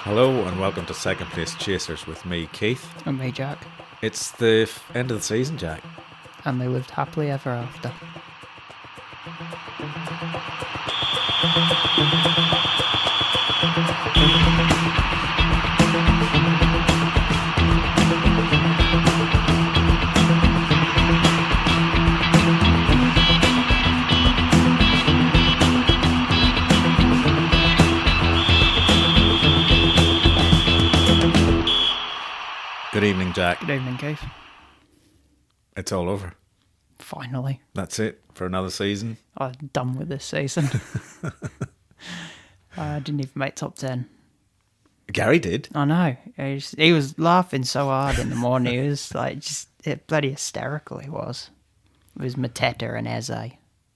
Hello and welcome to Second Place Chasers with me, Keith. And me, Jack. It's the end of the season, Jack. And they lived happily ever after. Good evening, Jack. Good evening, Keith. It's all over. Finally. That's it for another season. I'm done with this season. I didn't even make top 10. Gary did. I know. He was laughing so hard in the morning. He was like, bloody hysterical he was. It was Mateta and Eze.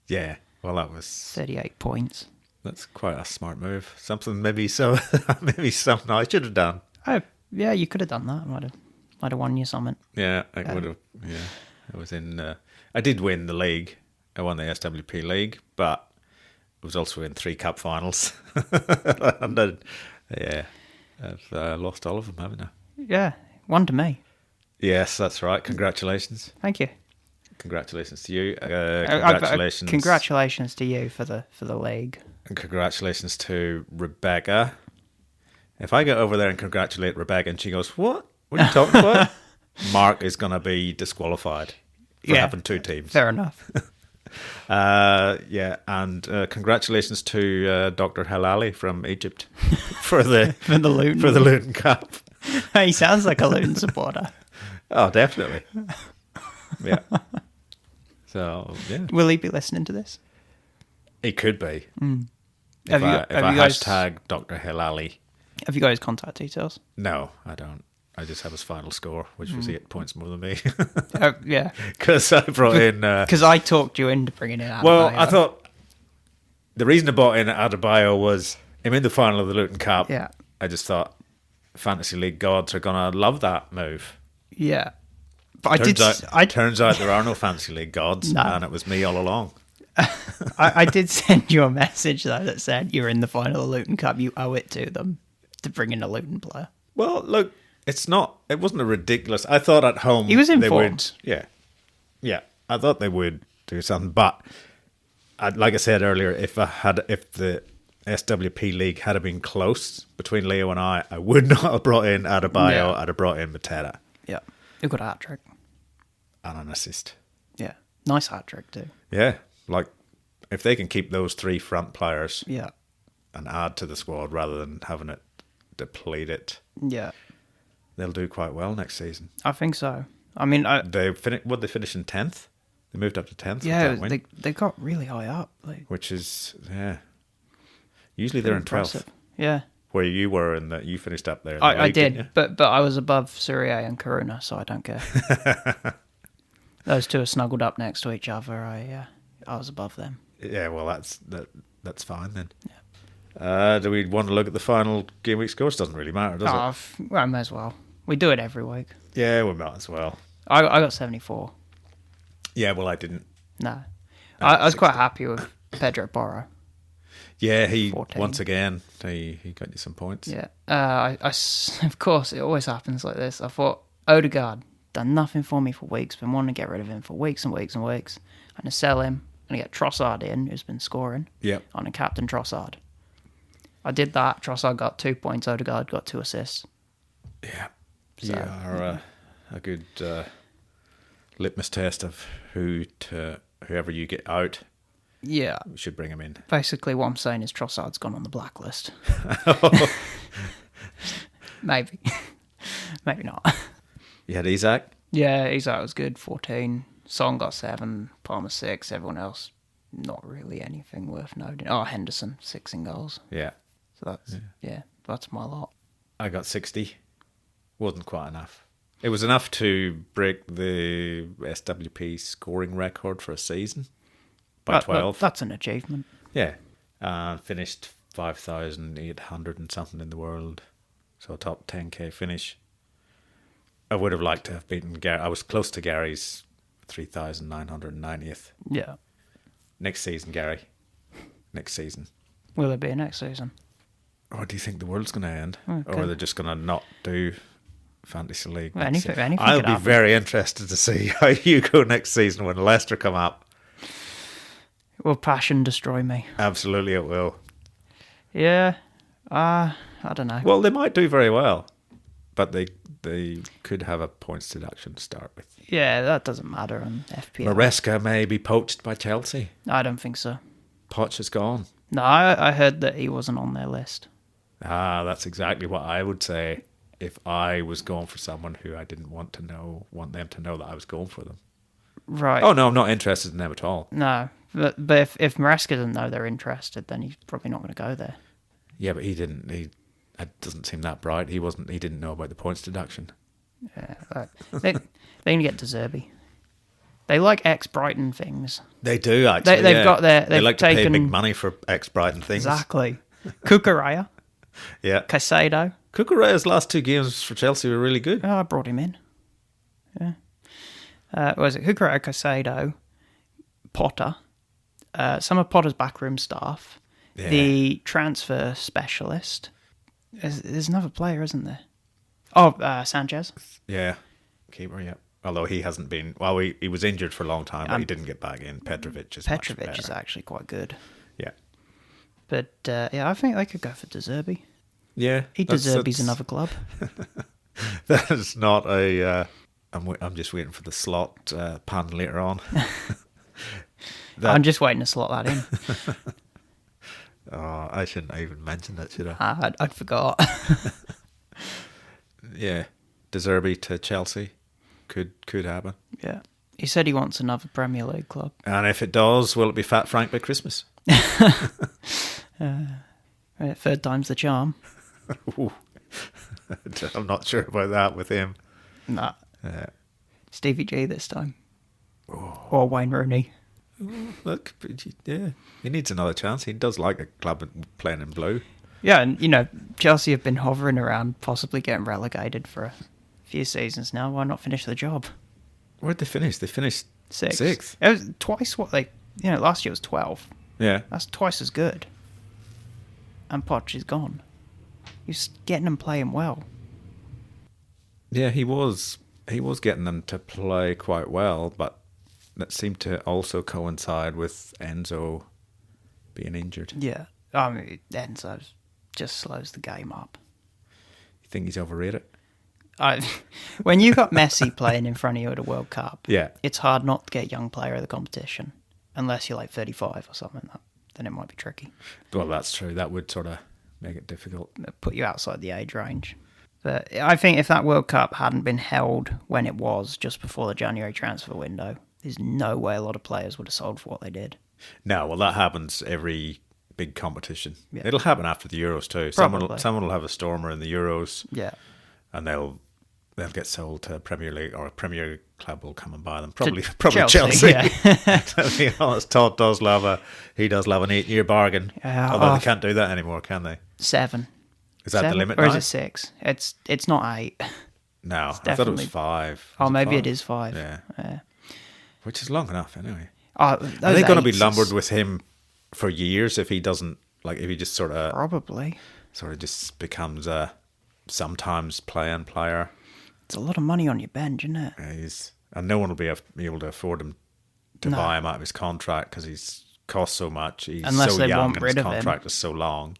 Yeah. Well, 38 points. That's quite a smart move. Maybe something I should have done. Oh, yeah, you could have done that. Might have won you something. Yeah, I would have. Yeah, I was in. I did win the league. I won the SWP league, but I was also in 3 cup finals. And then, yeah, I've lost all of them, haven't I? Yeah, one to me. Yes, that's right. Congratulations. Thank you. Congratulations to you. Congratulations. Congratulations to you for the league. And congratulations to Rebecca. If I go over there and congratulate Rebecca and she goes, What are you talking about? Mark is going to be disqualified for having 2 teams. Fair enough. Yeah, and congratulations to Dr. Halali from Egypt for the Luton Cup. He sounds like a Luton supporter. Oh, definitely. Yeah. So, yeah. Will he be listening to this? He could be. Have If you I guys- hashtag Dr. Halali. Have you got his contact details? No, I don't. I just have his final score, which was 8 points more than me. Yeah. Because I brought in... Because I talked you into bringing it out. well, I thought the reason I brought in Adebayo was him in the final of the Luton Cup. Yeah. I just thought Fantasy League gods are going to love that move. Yeah. But Turns out there are no Fantasy League gods, No. and it was me all along. I did send you a message, though, that said you're in the final of the Luton Cup. You owe it to them to bring in a Luton player. Well, look, it wasn't a ridiculous... I thought at home... He was they informed. would. Yeah. I thought they would do something, but like I said earlier, if the SWP League had been close between Leo and I would not have brought in Adebayo. Yeah. I'd have brought in Mateta Yeah. You got a hat trick. and an assist. Yeah. Nice hat trick, too. Yeah, like if they can keep those 3 front players Yeah. and add to the squad rather than having it depleted, Yeah. they'll do quite well next season. I think so. I mean, They finish in 10th? They moved up to 10th yeah, with that win, they got really high up. Like, which is, yeah. Usually they're in 12th, impressive. Yeah. where you were in that you finished up there. In the I league, didn't did, you? but I was above Surier and Karuna, so I don't care. Those 2 are snuggled up next to each other. I was above them. Yeah, well, that's fine then. Yeah. Do we want to look at the final game week scores? Doesn't really matter, does it? Well, I may as well. We do it every week. Yeah, we might as well. I got 74. Yeah, well, I didn't. No. I was quite happy with Pedro Porro. Yeah, he 14. once again he got you some points. Yeah. Of course, it always happens like this. I thought, Odegaard, done nothing for me for weeks. Been wanting to get rid of him for weeks and weeks and weeks. I'm going to sell him. I'm going to get Trossard in, who's been scoring. Yep. On a captain Trossard. I did that. Trossard got 2 points. Odegaard got 2 assists. Yeah. So, you are a good litmus test of whoever you get out. Yeah. We should bring him in. Basically, what I'm saying is Trossard's gone on the blacklist. Maybe. Maybe not. You had Isaac? Yeah, Isaac was good, 14. Son got 7, Palmer 6. Everyone else, not really anything worth noting. Oh, Henderson, 6 in goals. Yeah. So that's my lot. I got 60. Wasn't quite enough. It was enough to break the SWP scoring record for a season by 12. That's an achievement. Yeah. Finished 5,800 and something in the world. So a top 10k finish. I would have liked to have beaten Gary. I was close to Gary's 3,990th. Yeah. Next season, Gary. Next season. Will it be next season? Or do you think the world's going to end? Okay. Or are they just going to not do Fantasy League? Well, next anything season? I'll could be happen. very interested to see how you go next season when Leicester come up. Will passion destroy me? Absolutely it will. Yeah. I don't know. Well, they might do very well, but they could have a points deduction to start with. Yeah, that doesn't matter on FPL. Maresca may be poached by Chelsea. I don't think so. Poch is gone. No, I heard that he wasn't on their list. That's exactly what I would say if I was going for someone who I didn't want them to know that I was going for them. Right. Oh no, I'm not interested in them at all. No, but if Maresca doesn't know they're interested, then he's probably not going to go there. Yeah, but he didn't. It doesn't seem that bright. He didn't know about the points deduction. Yeah, they can get De Zerbi. They like ex-Brighton things. They do actually. They've got their. They They've like taken, to pay big money for ex-Brighton things. Exactly. Kukureya, Yeah. Caicedo. Kukureya's last 2 games for Chelsea were really good. Oh, I brought him in. Yeah. Was it Kukureya, Caicedo, Potter, some of Potter's backroom staff, Yeah. the transfer specialist. There's another player, isn't there? Oh, Sanchez. Yeah. Keeper, yeah. Although he hasn't been... Well, he was injured for a long time, but he didn't get back in. Petrovic is much Petrovic is better. actually quite good. Yeah. But, yeah, I think they could go for De Zerbi. Yeah. He that's- deserves that's- another club. That is not a... I'm just waiting for the slot pan later on. I'm just waiting to slot that in. Oh, I shouldn't even mention that, should I? I'd forgot. Yeah. De Zerbi to Chelsea could happen. Yeah. He said he wants another Premier League club. And if it does, will it be Fat Frank by Christmas? Third time's the charm. Ooh. I'm not sure about that with him. Nah. Uh, Stevie G this time. Or Wayne Rooney. look, yeah, he needs another chance. He does like a club playing in blue. Yeah, and, you know, Chelsea have been hovering around possibly getting relegated for a few seasons now. Why not finish the job? Where'd they finish? They finished Sixth. It was twice what they... You know, last year was 12. Yeah. That's twice as good. And Poch is gone. He's getting them playing well. Yeah, he was getting them to play quite well, but that seemed to also coincide with Enzo being injured. Yeah. I mean, Enzo just slows the game up. You think he's overrated? When you got Messi playing in front of you at a World Cup, Yeah. it's hard not to get a young player of the competition. Unless you're like 35 or something, then it might be tricky. Well, that's true. That would sort of make it difficult. Put you outside the age range. But I think if that World Cup hadn't been held when it was, just before the January transfer window, there's no way a lot of players would have sold for what they did. No, well, that happens every big competition. Yeah. It'll happen after the Euros too. Probably. Someone will have a stormer in the Euros, Yeah. and they'll get sold to a Premier League, or a Premier club will come and buy them. Probably Chelsea, Chelsea. yeah. To be honest, Todd does love an 8-year bargain. Yeah, Although they can't do that anymore, can they? 7. Is that the 7? limit Or now? is it 6? It's not 8. No, I thought it definitely- was 5. Oh, Was maybe 5? it is 5. Yeah, which is long enough anyway. Oh, Are those they going to be 8s lumbered is- with him for years if he doesn't, like, if he just sort Probably. of just becomes a sometimes playing player? It's a lot of money on your bench, isn't it? And no one will be able to afford him to No. buy him out of his contract because he's cost so much. He's Unless so they young want and rid his of him. contract is so long.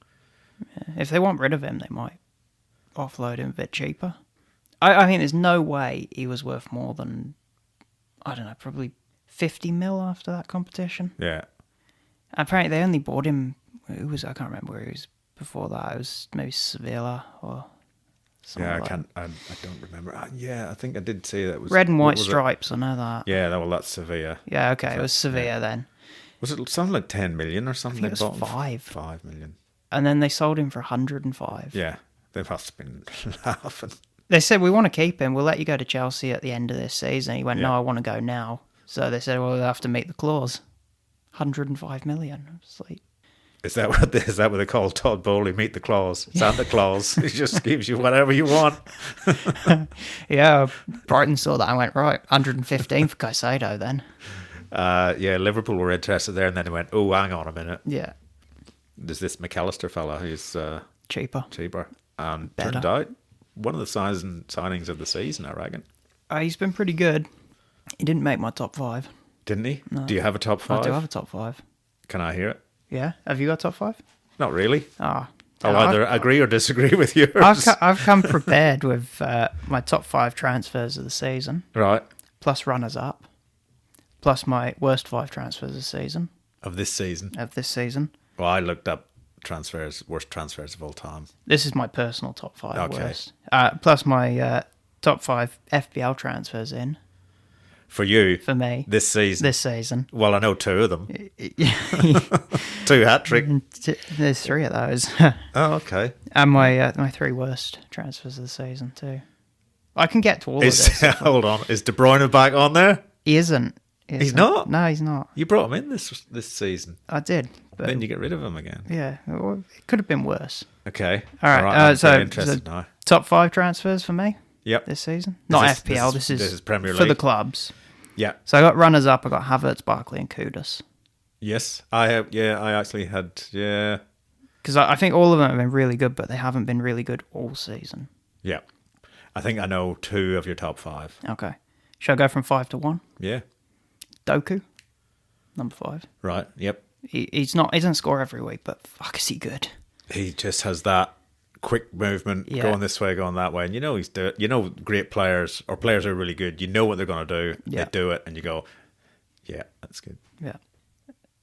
If they want rid of him, they might offload him a bit cheaper. I think there's no way he was worth more than, I don't know, probably 50 mil after that competition. Yeah. Apparently, they only bought him. I can't remember where he was before that. It was maybe Sevilla or something. Yeah, like I don't remember. Yeah, I think I did see that. It was Red and what white was it? stripes. I know that. Yeah, well, that's Sevilla. Yeah, okay, it was Sevilla then. Was it something like 10 million or something? I think it they was bought him for? 5. 5 million. And then they sold him for 105. Yeah, they must have been laughing. They said, we want to keep him. We'll let you go to Chelsea at the end of this season. He went, Yeah. no, I want to go now. So they said, well, we'll have to meet the clause. 105 million. It's like, Is that what they call Todd Bowley? Meet the Claus, Santa Claus. He just gives you whatever you want. yeah, Brighton saw that and went, right, 115 for Caicedo then. Yeah, Liverpool were interested there, and then they went, "Oh, hang on a minute." Yeah. there's this McAllister fella who's Cheaper. cheaper. And Better. turned out one of the signings of the season, I reckon. He's been pretty good. He didn't make my top 5. Didn't he? Do you have a top 5? I do have a top 5. Can I hear it? Yeah. Have you got top 5? Not really. Ah. I'll either agree or disagree with yours. I've come prepared with my top 5 transfers of the season, Right. plus runners up, plus my worst 5 transfers of the season Of this season. of this season. Well, I looked up worst transfers of all time. This is my personal top 5 Okay. worst. Plus my top 5 FBL transfers in For you, for me this season. this season. Well, I know 2 of them. 2 hat-trick. There's 3 of those. Oh, okay. And my 3 worst transfers of the season too. I can get to all of this. Hold on. Is De Bruyne back on there? He isn't. He's not? No, he's not. You brought him in this season. I did, but Then you get rid of him again. yeah, it could have been worse. Okay. All right. I'm So, very interested now. top 5 transfers for me Yep. this season. Not this- FPL. this This is is Premier for the League. clubs. Yeah. So I got runners up. I got Havertz, Barkley, and Kudus. Yes. I have. Yeah. I actually had. Yeah. Because I think all of them have been really good, but they haven't been really good all season. Yeah. I think I know 2 of your top 5. Okay. Shall I go from 5 to 1? Yeah. Doku, number 5. Right. Yep. He doesn't score every week, but fuck, is he good? He just has that quick movement, Yeah. going this way, going that way, and he's great players or players who are really good. You know what they're going to do. Yeah. They do it, and you go, yeah, that's good. Yeah.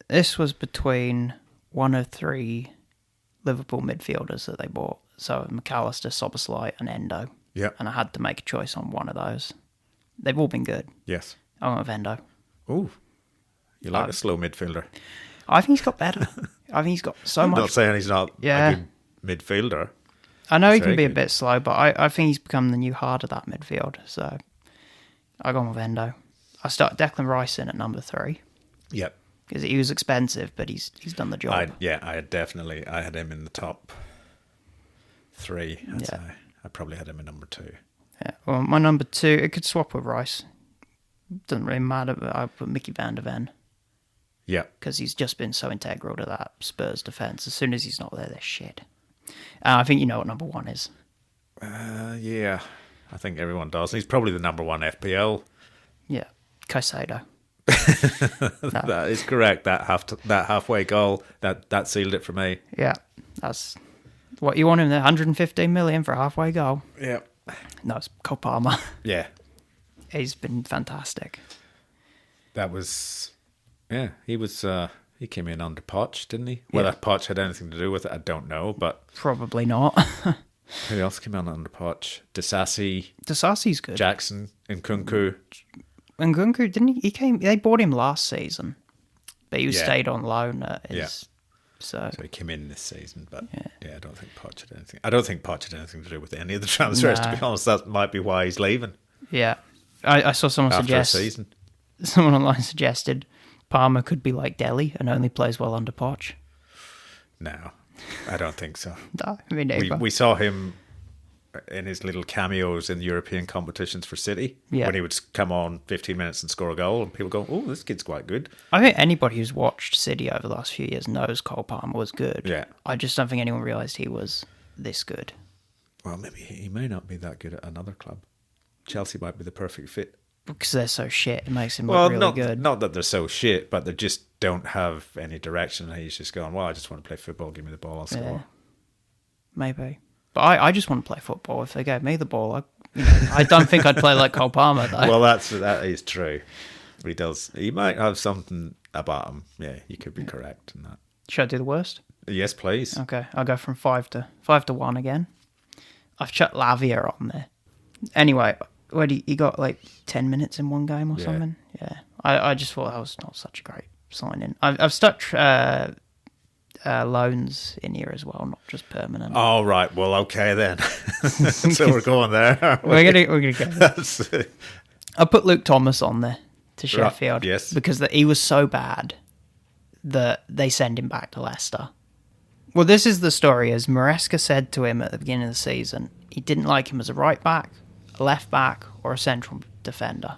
This was between one of 3 Liverpool midfielders that they bought. So McAllister, Soboslai, and Endo. Yeah. And I had to make a choice on one of those. They've all been good. Yes. I went with Endo. Ooh, you like a slow midfielder. I think he's got better. I think he's got so I'm much. not saying he's not Yeah. a good midfielder. I know he He's can very be a good. bit slow, but I think he's become the new heart of that midfield. So I gone with Endo. I started Declan Rice in at number 3 Yep. because he was expensive, but he's done the job. I had him in the top 3. I'd Yeah. say. I probably had him in number 2. Yeah. Well, my number 2, it could swap with Rice. Doesn't really matter, but I put Mickey Van der Ven Yeah. because he's just been so integral to that Spurs defence. As soon as he's not there, they're shit. I think you know what number 1 is. Yeah. I think everyone does. He's probably the number 1 FPL. Yeah, Caicedo. That is correct. That halfway goal that sealed it for me. Yeah, that's what you want him there. 115 million for a halfway goal. Yeah. No, it's Cole Palmer. Yeah. He's been fantastic. That was. Yeah. He came in under Poch, didn't he? Whether Poch had anything to do with it, I don't know. But Probably not. who else came in under Poch? Disasi, Disasi's good. Jackson, and Kunku. And Gunku, didn't he? He came. They bought him last season, but he was Yeah. stayed on loan at his. Yeah. So So he came in this season, but Yeah. I don't think Poch had anything. I don't think Poch had anything to do with any of the transfers. To be Nah. honest, that might be why he's leaving yeah, I saw someone after suggest. a season. Someone online suggested Palmer could be like Delhi and only plays well under Poch. No, I don't think so. No, I mean, We saw him in his little cameos in European competitions for City Yeah. when he would come on 15 minutes and score a goal, and people go, "Oh, this kid's quite good." I think anybody who's watched City over the last few years knows Cole Palmer was good. Yeah. I just don't think anyone realised he was this good. Well, maybe he may not be that good at another club. Chelsea might be the perfect fit. Because they're so shit, it makes him Well, look really good. not that they're so shit, but they just don't have any direction. He's just going, "Well, I just want to play football. Give me the ball, I'll score." Yeah. Maybe. But I just want to play football. If they gave me the ball, I don't think I'd play like Cole Palmer, though. Well, that is true. He does. He might have something about him. Yeah, you could be correct in that. Should I do the worst? Yes, please. Okay, I'll go from 5 to 1 again. I've chucked Lavia on there. Anyway, he got like 10 minutes in one game or Yeah. something. Yeah, I just thought that was not such a great signing. I've stuck loans in here as well, not just permanent. Oh, right. Well, okay then. So we're going there. aren't we? We're gonna go. That's- I put Luke Thomas on there to Sheffield, yes. because he was so bad that they send him back to Leicester. Well, this is the story. As Maresca said to him at the beginning of the season, he didn't like him as a right back, a left back, or a central defender,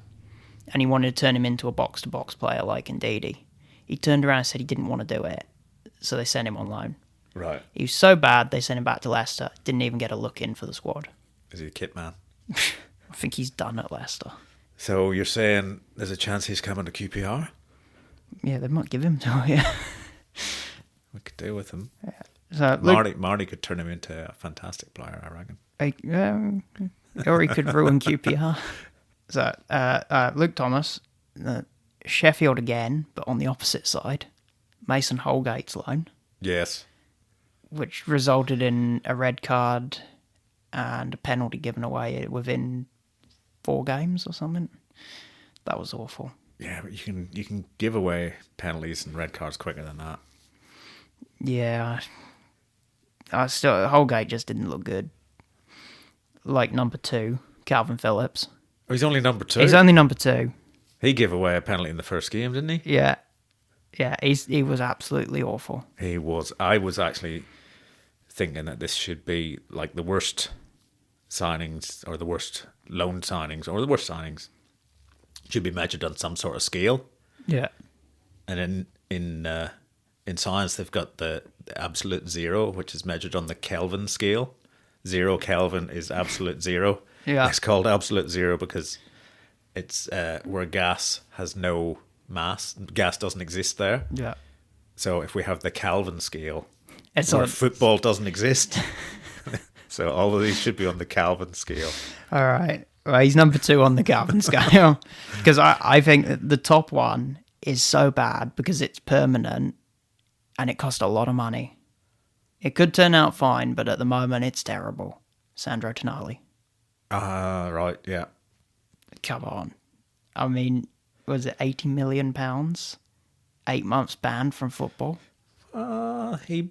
and he wanted to turn him into a box-to-box player like Ndidi. He turned around and said he didn't want to do it, so they sent him on loan. Right. He was so bad they sent him back to Leicester. Didn't even get a look in for the squad. Is he a kit man? I think he's done at Leicester. So you're saying there's a chance he's coming to QPR? Yeah, they might give him to you. We could deal with him. So Luke, Marty could turn him into a fantastic player, I reckon. or he could ruin QPR. So Luke Thomas, Sheffield again, but on the opposite side. Mason Holgate's loan, Yes. which resulted in a red card and a penalty given away within 4 games or something. That was awful. Yeah, but you can give away penalties and red cards quicker than that. Yeah, I still Holgate just didn't look good. Like number 2, Calvin Phillips. Oh, he's only number 2. He's only number 2. He gave away a penalty in the first game, didn't he? Yeah, he was absolutely awful. He was. I was actually thinking that this should be like the worst signings or the worst loan signings or the worst signings should be measured on some sort of scale. Yeah, And in science, they've got the absolute zero, which is measured on the Kelvin scale. 0 Kelvin is absolute zero. Yeah. It's called absolute zero because it's where gas has no mass. Gas doesn't exist there. yeah. So if we have the Kelvin scale, It's where on. football doesn't exist. So all of these should be on the Kelvin scale. All right. Well, he's number 2 on the Calvin scale because I think that the top one is so bad because it's permanent and it cost a lot of money. It could turn out fine, but at the moment it's terrible. Sandro Tonali. Right, yeah. Come on. I mean, was it £80 million? 8 months banned from football. He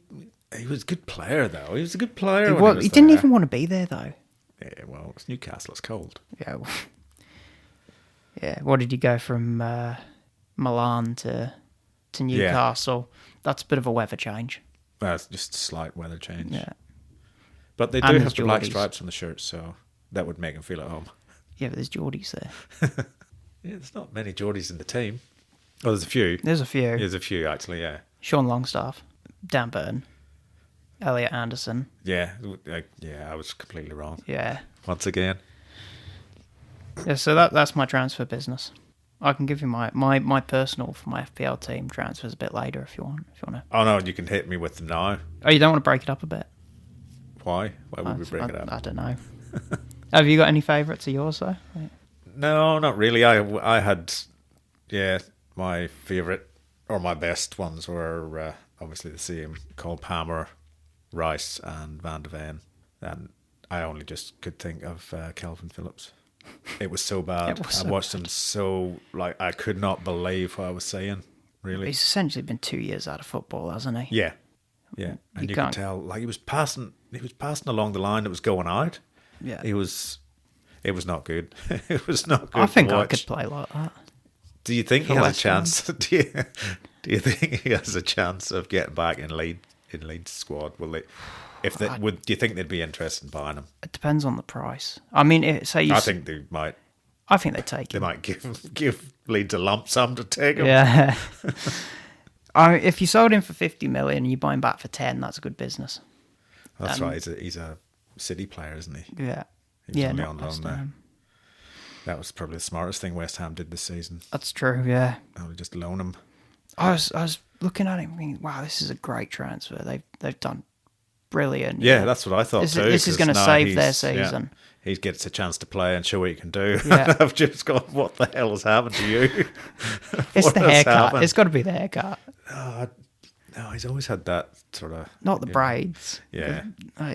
was a good player, though. He was a good player. He didn't even want to be there, though. Yeah, well, it's Newcastle. It's cold. Yeah. Yeah. What did he go from Milan to Newcastle? That's a bit of a weather change. Well, it's just a slight weather change. Yeah. But they And do there's have the black Geordies. stripes on the shirt, so that would make him feel at home. Yeah, but there's Geordies there. Yeah, there's not many Geordies in the team. Oh, there's a few. There's a few. There's a few, actually, yeah. Sean Longstaff, Dan Burton, Elliot Anderson. Yeah, I was completely wrong. Yeah. Once again. Yeah, so that's my transfer business. I can give you my personal for my FPL team transfers a bit later if you want. To. Oh, no, you can hit me with them now. Oh, you don't want to break it up a bit? Why? Why would we break it up? I don't know. Have you got any favourites of yours though? No, not really. I had, my favourite or my best ones were obviously the same: Cole Palmer, Rice, and Van de Ven. And I only just could think of Calvin Phillips. It was so bad. I watched him so I could not believe what I was saying. Really, He's essentially been 2 years out of football, hasn't he? yeah, and you could can't- tell he was passing along the line that was going out. Yeah. It was not good. It was not good. I think to I watch. could play like that. Do you think he for has a West Ham. chance? Do you think he has a chance of getting back in Leeds squad? Will they? Do you think they'd be interested in buying him? It depends on the price. I mean, I think they might. I think they take They him. might give Leeds a lump sum to take him. Yeah. I mean, if you sold him for 50 million and you buy him back for 10, that's a good business. That's right. He's a City player, isn't he? Yeah. He was Yeah, only not on loan West there. Ham. That was probably the smartest thing West Ham did this season. That's true. Yeah. Only just loan him. I was looking at him thinking, wow, this is a great transfer. They've done brilliant. Yeah, that's what I thought This too. is 'cause going to now save their he's- yeah, season. he gets a chance to play and show what he can do. Yeah. I've just gone, what the hell has happened to you? It's What the has haircut. happened? It's got to be the haircut, No, he's always had that sort of... not the braids. Yeah.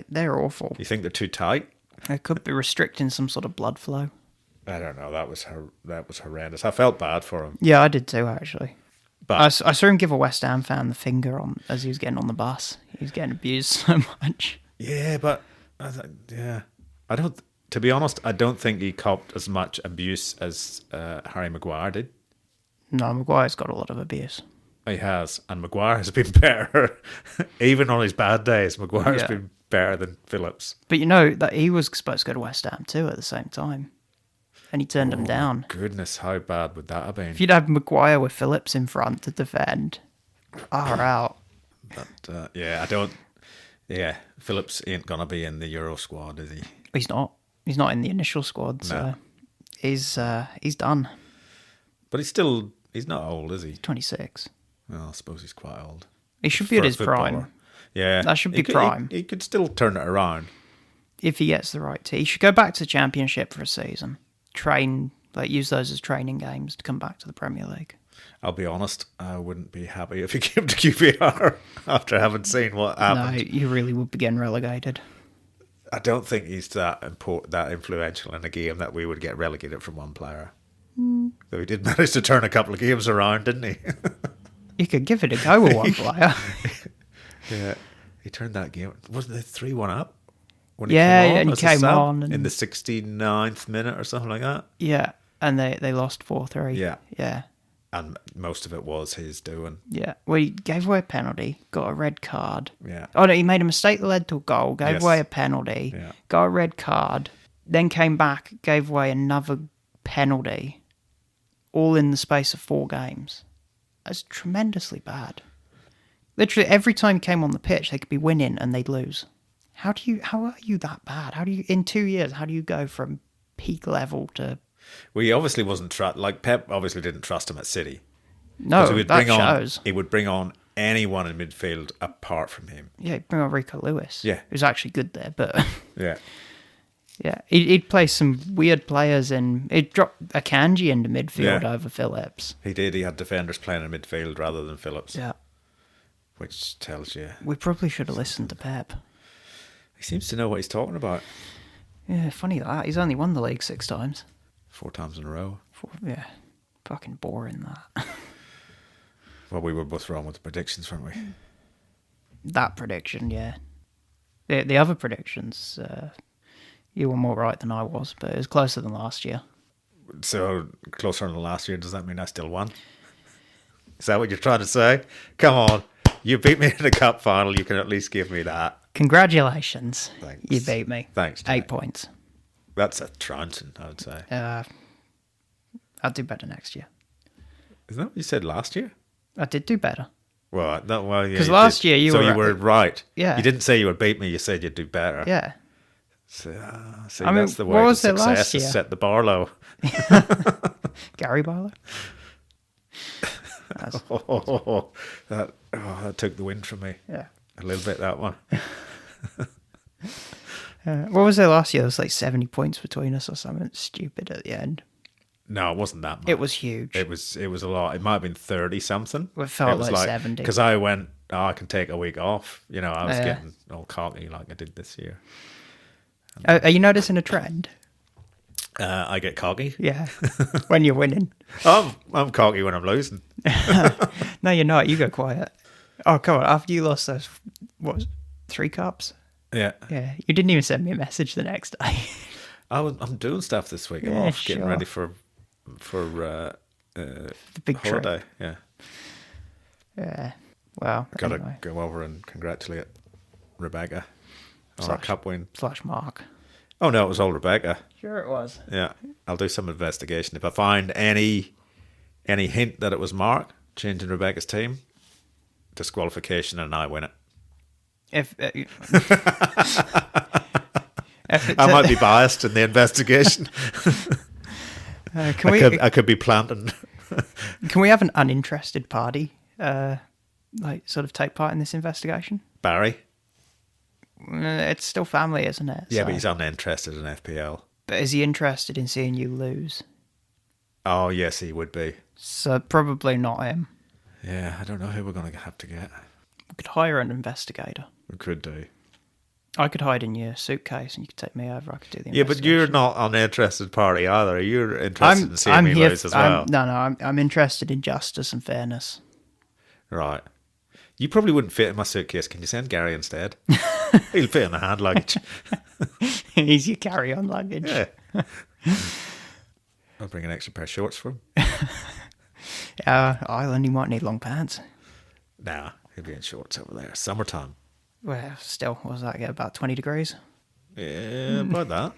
They're awful. You think they're too tight? They could be restricting some sort of blood flow. I don't know. That was horrendous. I felt bad for him. Yeah, I did too, actually. But I saw him give a West Ham fan the finger on as he was getting on the bus. He was getting abused so much. yeah, but I don't... To be honest, I don't think he copped as much abuse as Harry Maguire did. No, Maguire's got a lot of abuse. He has, and Maguire has been better. Even on his bad days, Maguire's Yeah. been better than Phillips. But you know that he was supposed to go to West Ham too at the same time, and he turned him down. Goodness, how bad would that have been? If you'd have Maguire with Phillips in front to defend, far out. But I don't. Yeah, Phillips ain't gonna be in the Euro squad, is he? He's not. He's not in the initial squad, so he's done. But he's not old, is he? 26. Well, I suppose he's quite old. He should be For at a his prime. footballer. Yeah, That should be He could- prime. He could still turn it around. If he gets the right team. He should go back to the Championship for a season. Train, use those as training games to come back to the Premier League. I'll be honest, I wouldn't be happy if he came to QPR after having seen what happened. No, you really would be getting relegated. I don't think he's that influential in a game that we would get relegated from one player. Though he did manage to turn a couple of games around, didn't he? You could give it a go with one player. Yeah, he turned that game. Wasn't it 3-1 up? When And he as a came sub on. in the 69th minute or something like that. Yeah, and they lost 4-3. Yeah. Yeah. And most of it was his doing. Yeah. Well, he gave away a penalty, got a red card. Yeah. Oh, no, he made a mistake that led to a goal, gave Yes. away a penalty, Yeah. got a red card, then came back, gave away another penalty, all in the space of 4 games. That's tremendously bad. Literally, every time he came on the pitch, they could be winning and they'd lose. How are you that bad? In 2 years, how do you go from peak level to... Well, he obviously wasn't like Pep obviously didn't trust him at City. No, 'Cause he would that bring shows. he would bring on anyone in midfield apart from him. Yeah, bring on Rico Lewis. Yeah. Who's actually good there, but... Yeah. Yeah, he'd play some weird players in... He'd drop Akanji into midfield Yeah. over Phillips. He did. He had defenders playing in midfield rather than Phillips. Yeah. Which tells you. We probably should have listened to Pep. He seems to know what he's talking about. Yeah, funny that. He's only won the league 6 times. 4 times in a row. Yeah, fucking boring that. Well, we were both wrong with the predictions, weren't we? That prediction, yeah. The other predictions, you were more right than I was, but it was closer than last year. So, closer than last year, does that mean I still won? Is that what you're trying to say? Come on. You beat me in the cup final. You can at least give me that. Congratulations. Thanks. You beat me. Thanks, Jack. 8 points. That's a trouncing, I would say. I'll do better next year. Isn't that what you said last year? I did do better. Well, no, well, yeah. 'Cause you last did. year you so were- you were right. Yeah. You didn't say you would beat me. You said you'd do better. Yeah. So, see, I mean, that's the what way to was it last success is year? set the bar low. Gary Barlow? That took the wind from me. Yeah. A little bit, that one. What was it last year? There was like 70 points between us or something stupid at the end. No, it wasn't that much. It was huge. It was a lot. It might have been 30 something. It felt like 70. Because I went, I can take a week off. You know, I was Yeah. getting all cocky like I did this year. Are you noticing a trend? I get cocky. Yeah. When you're winning. I'm cocky when I'm losing. No, you're not. You go quiet. Oh, come on. After you lost those, 3 cups? Yeah. Yeah. You didn't even send me a message the next day. I'm doing stuff this week. I'm Yeah, off getting sure. ready for The big trip. holiday. Yeah. Yeah. Well, Got to anyway. go over and congratulate Rebecca on her cup win. / Mark. Oh, no, it was all Rebecca. Sure it was. Yeah. I'll do some investigation. If I find any hint that it was Mark changing Rebecca's team, disqualification and I win it. If I might be biased in the investigation. can we I could be planting. can we have an uninterested party sort of take part in this investigation? Barry. It's still family, isn't it? Yeah, So- but he's uninterested in FPL. But is he interested in seeing you lose? Oh, yes, he would be. So probably not him. Yeah, I don't know who we're going to have to get. We could hire an investigator. We could do. I could hide in your suitcase and you could take me over. I could do the Yeah, but you're investigation. not an interested party either. You're interested in seeing me lose as well. I'm interested in justice and fairness. Right. You probably wouldn't fit in my suitcase. Can you send Gary instead? He'll fit in the hand luggage. Easy carry-on luggage. Yeah. I'll bring an extra pair of shorts for him. Ireland, you might need long pants. Nah, he'll be in shorts over there. Summertime. Well, still, what does that get? About 20 degrees? Yeah, about that.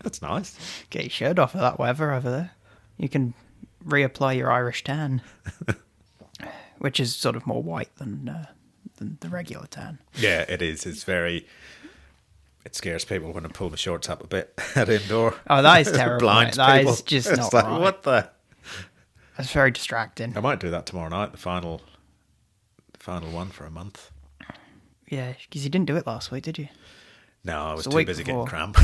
That's nice. Get your shirt off of that weather over there. You can reapply your Irish tan, which is sort of more white than than the regular tan. Yeah, it is. It's very. It scares people when I pull my shorts up a bit at indoor. Oh, that is terrible. Blinds That people. is just It's not like, right. what the? That's very distracting. I might do that tomorrow night. The final one for a month. Yeah, because you didn't do it last week, did you? No, I was It's the too week busy before. getting cramp.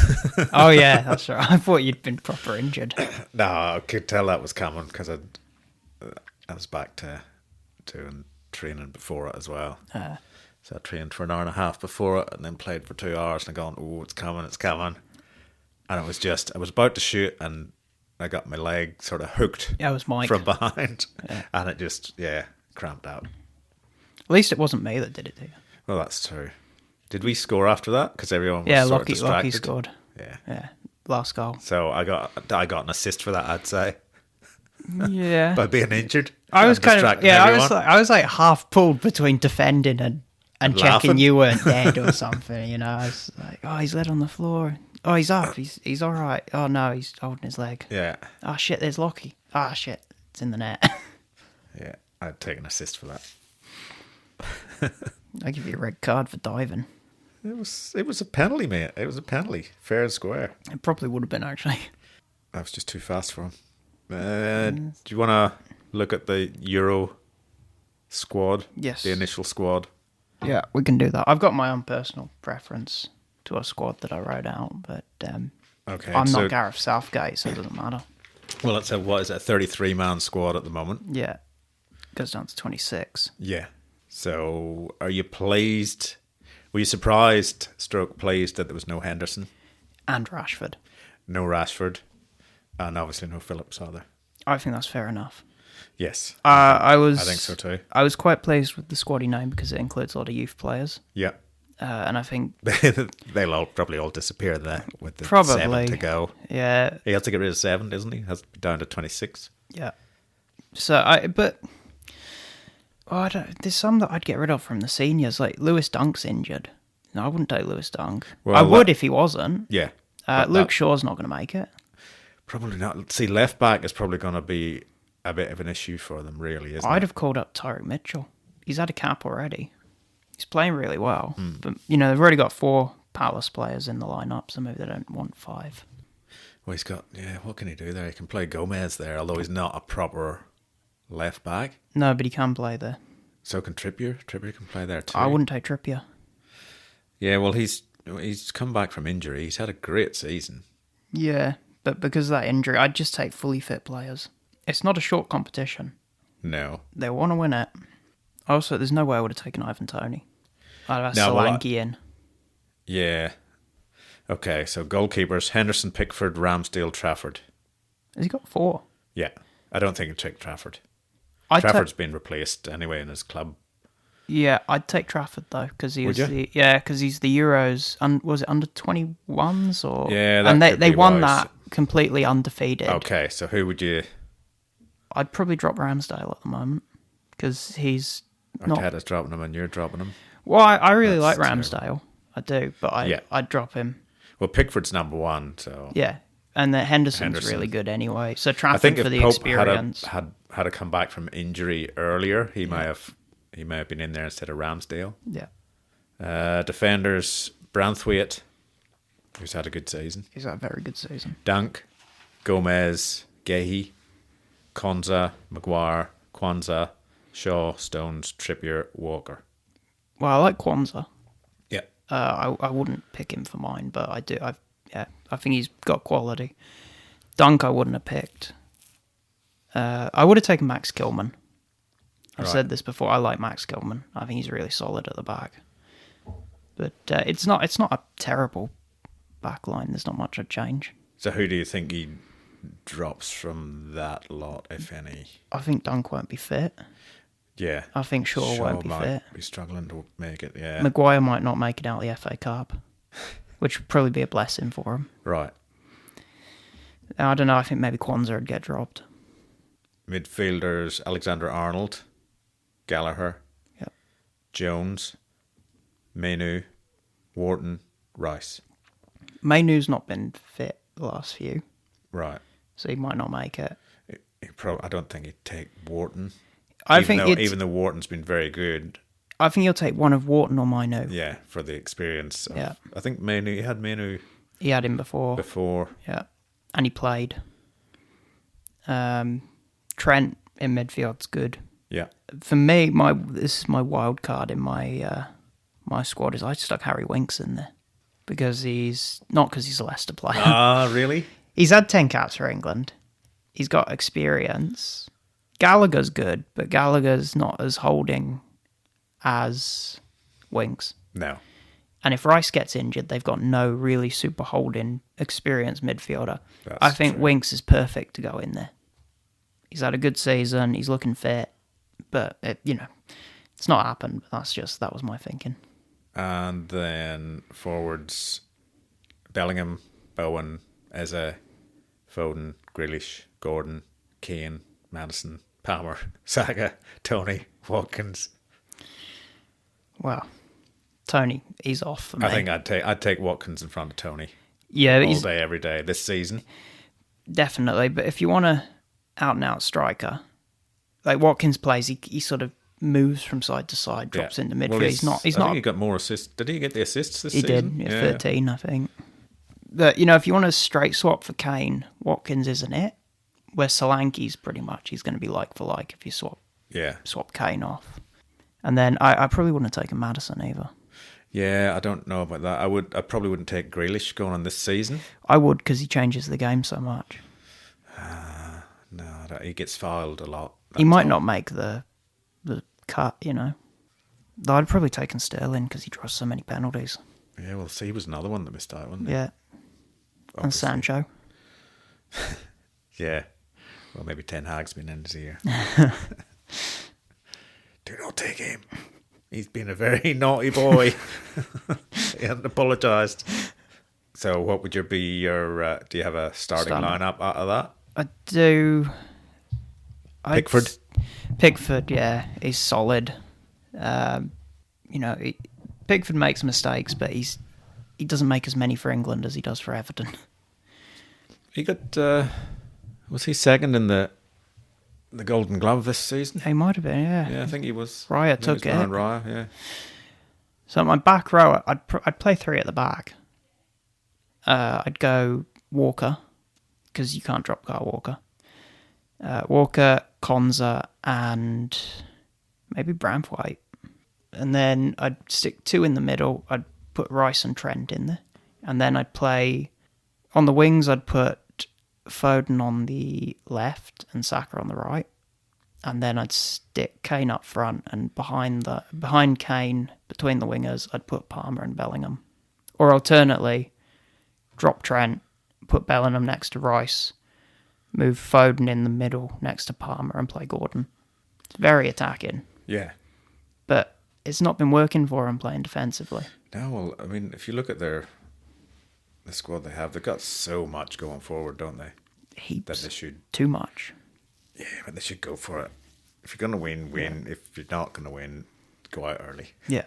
Oh, yeah, that's right. I thought you'd been proper injured. No, I could tell that was coming because I was back to doing training before it as well. So I trained for an hour and a half before it and then played for 2 hours and gone, oh, it's coming. And it was just, I was about to shoot and I got my leg sort of hooked Yeah, it was Mike. from behind. Yeah. And it just, cramped out. At least it wasn't me that did it to you. Well, that's true. Did we score after that? Because everyone was Yeah, sort of Lockie distracted. scored. Yeah. Yeah, last goal. So I got an assist for that, I'd say, Yeah. by being injured. I was and kind of distracting I everyone. was like half pulled between defending and checking laughing. you weren't dead or something. You know, I was like, oh, he's laid on the floor. Oh, he's up. He's all right. Oh no, he's holding his leg. Yeah. Oh shit, there's Lockie. Ah shit, it's in the net. Yeah. I'd take an assist for that. I give you a red card for diving. It was a penalty, mate. It was a penalty, fair and square. It probably would have been actually. I was just too fast for him. Do you want to look at the Euro squad? Yes. The initial squad. Yeah, we can do that. I've got my own personal preference to a squad that I wrote out, but Okay. I'm so, not Gareth Southgate, so it doesn't matter. Well, it's a 33-man squad at the moment. Yeah, goes down to 26. Yeah. So, are you pleased? Were you surprised, stroke pleased, that there was no Henderson, And Rashford. no Rashford, and obviously no Phillips either? I think that's fair enough. Yes. I was. I think so too. I was quite pleased with the squad he named because it includes a lot of youth players, Yeah. and I think They'll probably all disappear there with the Probably. 7 to go. yeah, He has to get rid of 7, doesn't he? Has down to 26. yeah. So I don't. There's some that I'd get rid of from the seniors, like Lewis Dunk's injured. No, I wouldn't take Lewis Dunk. Well, I would if he wasn't. Yeah. But Luke that- Shaw's not going to make it. Probably not. See, left back is probably going to be a bit of an issue for them, really, isn't I'd it? have called up Tyreek Mitchell. He's had a cap already. He's playing really well, Hmm. but they've already got 4 Palace players in the lineup, so maybe they don't want 5. Well, he's got, what can he do there? He can play Gomez there, although he's not a proper left back. No, but he can play there. So can Trippier. Trippier can play there too. I wouldn't take Trippier. Yeah, well, he's come back from injury. He's had a great season. Yeah, but because of that injury, I'd just take fully fit players. It's not a short competition. No. They want to win it. Also, there's no way I would have taken Ivan Toney. I'd have No, well, Solanke in. Yeah. Okay, so goalkeepers, Henderson, Pickford, Ramsdale, Trafford. Has he got 4? Yeah. I don't think he'd take Trafford. I'd Trafford's been replaced anyway in his club. I'd take Trafford though because he Would was you? because he's the Euros. Was it under 21s or Yeah, that and could they be won wise. that completely undefeated. Okay, so who would you... I'd probably drop Ramsdale at the moment because he's not. Arteta's dropping him and you're dropping him. Well, I really like That's Ramsdale. I do, but Yeah. I'd drop him. Well, Pickford's number 1, so... Yeah, and then Henderson's Henderson. really good anyway. So I Trafford think for if the Pope experience. had to come back from injury earlier, he may have been in there instead of Ramsdale. Yeah, Defenders, Branthwaite, who's had a good season. he's had a very good season. Dunk, Gomez, Gehi, Konza, Maguire, Kwanzaa, Shaw, Stones, Trippier, Walker. Well, I like Kwanzaa. Yeah. I wouldn't pick him for mine, but I do. I think he's got quality. Dunk, I wouldn't have picked. I would have taken Max Kilman. I've Right. said this before. I like Max Kilman. I think he's really solid at the back. But it's not a terrible back line. There's not much I'd change. So who do you think he drops from that lot, if any? I think Dunk won't be fit. Yeah. I think Shaw won't be might fit. be struggling to make it, yeah. Maguire might not make it out of the FA Cup, which would probably be a blessing for him. Right. I don't know. I think maybe Kwanzaa would get dropped. Midfielders, Alexander-Arnold, Gallagher, Yep. Jones, Menu, Wharton, Rice. Mainu's not been fit the last few, Right. so he might not make it. I don't think he'd take Wharton. I think even though Wharton's been very good. I think he'll take one of Wharton or Mainu. Yeah, for the experience. Yeah. I think he had Mainu He had him before. Yeah. And he played. Trent in midfield's good. Yeah. For me, this is my wild card in my my squad is I stuck Harry Winks in there because he's a Leicester player. Ah, really? He's had 10 caps for England. He's got experience. Gallagher's good, but Gallagher's not as holding as Winks. No. And if Rice gets injured, they've got no really super holding experienced midfielder. That's I think true. Winks is perfect to go in there. He's had a good season. He's looking fit, but it's not happened. But that was my thinking. And then forwards, Bellingham, Bowen, Eze, Foden, Grealish, Gordon, Kane, Madison, Palmer, Saka, Tony, Watkins. Well, Tony, he's off for me. I think I'd take Watkins in front of Tony. Yeah, all day, every day this season. Definitely. But if you want a out and out striker, like Watkins plays, he sort of moves from side to side, drops into midfield. Well, he's I not. think he got more assists. Did he get the assists this He season? did. Yeah, 13, I think. But if you want a straight swap for Kane, Watkins isn't it. Where Solanke's pretty much he's going to be like for like if you swap Kane off. And then I probably wouldn't have taken Madison either. Yeah, I don't know about that. I probably wouldn't take Grealish going on this season. I would because he changes the game so much. No, he gets fouled a lot. He might not make the cut, Though I'd probably taken Sterling because he draws so many penalties. Yeah, well, see, he was another one that missed out, wasn't he? Yeah. Obviously. And Sancho. Yeah. Well, maybe Ten Hag's been in his ear. Do not take him. He's been a very naughty boy. He hasn't apologised. So what would do you have a starting lineup out of that? I do. Pickford? Pickford, yeah. He's solid. Pickford makes mistakes, but he doesn't make as many for England as he does for Everton. He got... was he second in the Golden Glove this season? He might have been, yeah. Yeah, I think he was. Raya took it. Raya, yeah. So my back row, I'd play 3 at the back. I'd go Walker, because you can't drop Kyle Walker. Walker, Konza, and maybe Braithwaite. And then I'd stick 2 in the middle. I'd put Rice and Trent in there. And then I'd play... On the wings, I'd put Foden on the left and Saka on the right. And then I'd stick Kane up front, and behind Kane, between the wingers, I'd put Palmer and Bellingham. Or alternately, drop Trent, put Bellingham next to Rice, move Foden in the middle next to Palmer and play Gordon. It's very attacking. Yeah. But it's not been working for him playing defensively. No, well, I mean, if you look at the squad they've got so much going forward, don't they? Heaps. That they should... Too much. Yeah, but they should go for it. If you're going to win, win. Yeah. If you're not going to win, go out early. Yeah.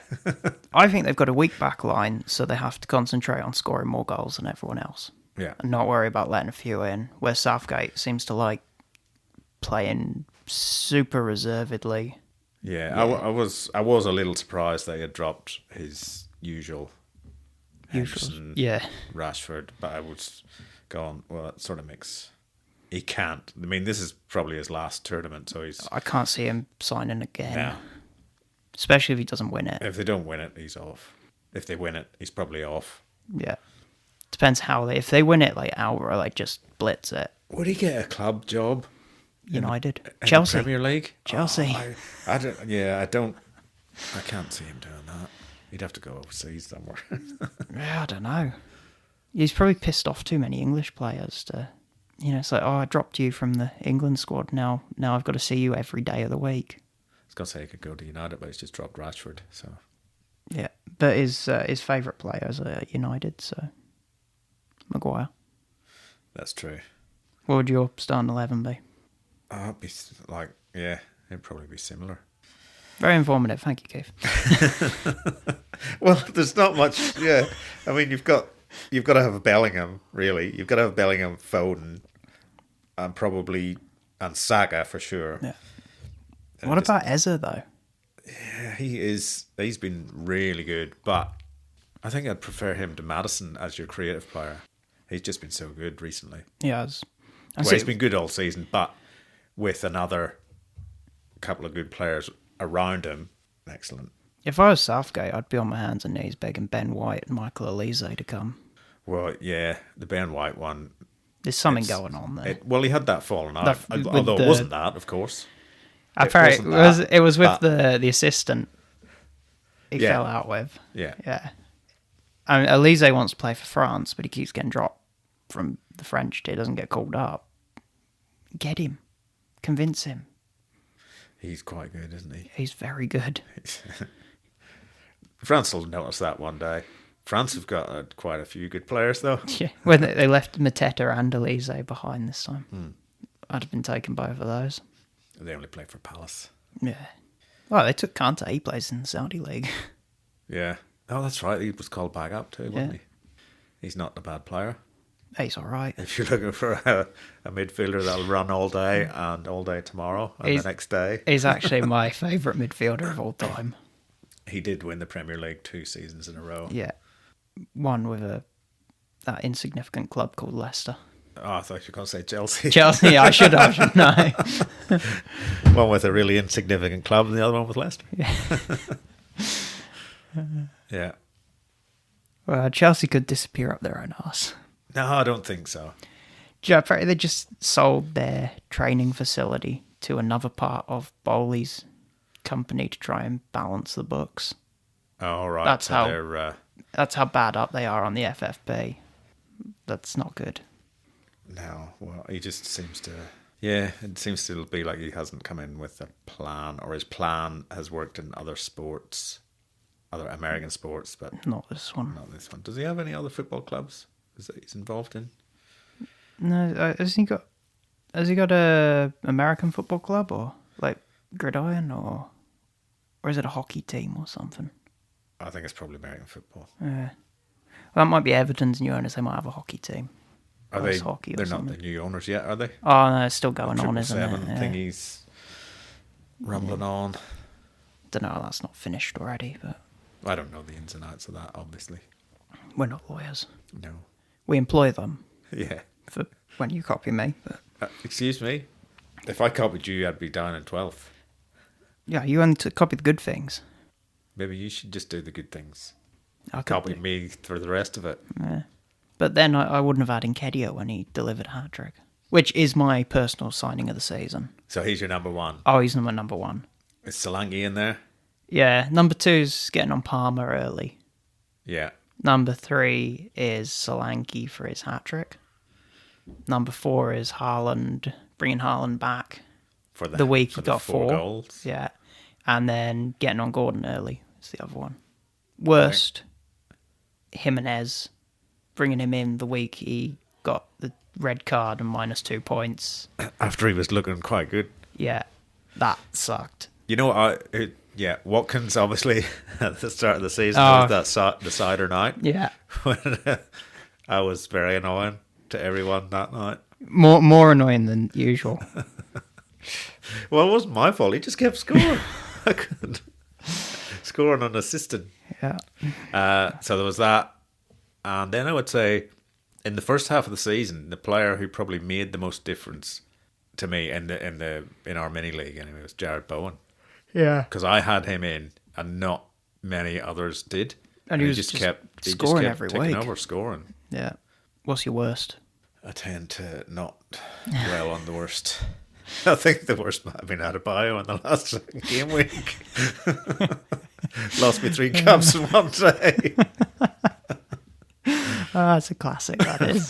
I think they've got a weak back line, so they have to concentrate on scoring more goals than everyone else. Yeah. And not worry about letting a few in, where Southgate seems to like playing super reservedly. Yeah. I was a little surprised that he had dropped his usual Henderson, Rashford, but I was going, well, that sort of makes... He can't. I mean, this is probably his last tournament, so he's... I can't see him signing again. No. Especially if he doesn't win it. If they don't win it, he's off. If they win it, he's probably off. Yeah. Depends how if they win it, like outright, like just blitz it. Would he get a club job? United. In Chelsea. the Premier League? Chelsea. Oh, I can't see him doing that. He'd have to go overseas somewhere. Yeah, I don't know. He's probably pissed off too many English players to... it's like, I dropped you from the England squad. Now I've got to see you every day of the week. I was going to say he could go to United, but he's just dropped Rashford. So yeah, but his favourite players are United, so Maguire. That's true. What would your starting 11 be? It'd be it'd probably be similar. Very informative. Thank you, Keith. Well, there's not much. Yeah, I mean, you've got to have a Bellingham, really. You've got to have Bellingham, Foden, and Saka for sure. Yeah. What about Eze, though? Yeah, He's been really good, but I think I'd prefer him to Madison as your creative player. He's just been so good recently. Yeah, He's been good all season, but with another couple of good players around him, excellent. if I was Southgate, I'd be on my hands and knees begging Ben White and Michael Elise to come. Well, yeah, the Ben White one. There's something going on there. Well, he had that falling out, With although it wasn't that, of course. Apparently, it was with the assistant he Yeah. fell out with. Yeah. Yeah. I mean, Elise wants to play for France, but he keeps getting dropped from the French. He doesn't get called up. Get him. Convince him. He's quite good, isn't he? He's very good. France will notice that one day. France have got quite a few good players, though. Yeah. When they left Mateta and Elise behind this time. I'd have been taking both of those. They only play for Palace. Yeah. Well, they took Kante. He plays in the Saudi League. Yeah. Oh, that's right. He was called back up too, wasn't Yeah. he? He's not a bad player. He's all right. If you're looking for a midfielder that'll run all day and all day tomorrow and the next day. He's actually my favourite midfielder of all time. He did win the Premier League 2 seasons in a row. Yeah. One with that insignificant club called Leicester. Oh, I thought you were going to say Chelsea. Chelsea, I should have, shouldn't I? One with a really insignificant club and the other one with Leicester. Yeah. Well, Chelsea could disappear up their own arse. No, I don't think so. Apparently they just sold their training facility to another part of Bowley's company to try and balance the books. Oh, right. That's so how- they're, That's how bad up they are on the FFP. That's not good. no, well, he just seems to... Yeah, it seems to be like he hasn't come in with a plan, or his plan has worked in other sports, other American sports, but Not this one. not this one. Does he have any other football clubs that he's involved in? No, has he got a American football club or like Gridiron or is it a hockey team or something? I think it's probably American football. Yeah. Well, that might be Everton's new owners. They might have a hockey team. Are Ice they? hockey or They're not something. the new owners yet, are they? Oh no, it's still going on, isn't 777 it? Yeah. thingies rumbling on. Don't know. That's not finished already, but I don't know the ins and outs of that, obviously. we're not lawyers. No. We employ them Yeah. for when you copy me. But Excuse me? If I copied you, I'd be down in 12th. yeah, you want to copy the good things. Maybe you should just do the good things. I could Copy do. me for the rest of it. Yeah. But then I wouldn't have had Nketiah when he delivered a hat trick, which is my personal signing of the season. So he's your number one. Oh, he's my number one. Is Solanke in there? Yeah, number 2's getting on Palmer early. Yeah. Number 3 is Solanke for his hat trick. Number 4 is Haaland, bringing Haaland back. For The week for he the got 4 goals. Yeah, and then getting on Gordon early is the other one. Worst, Jimenez, bringing him in the week he got the red card and -2 points. After he was looking quite good. Yeah, that sucked. You know, Watkins, obviously, at the start of the season, Oh. was that decider night. Yeah, When I was very annoying to everyone that night. more annoying than usual. Well, it wasn't my fault. He just kept scoring. I couldn't scoring unassisted. Yeah, So there was that, and then I would say, in the first half of the season, the player who probably made the most difference to me in our mini league anyway was Jared Bowen, yeah. because I had him in, and not many others did, And he was just scoring every ticking week. over, scoring. Yeah. What's your worst? I tend to not dwell on the worst. I think the worst might have been Adebayo in the last game week. Lost me 3 cups in one day. Oh, that's a classic, that is.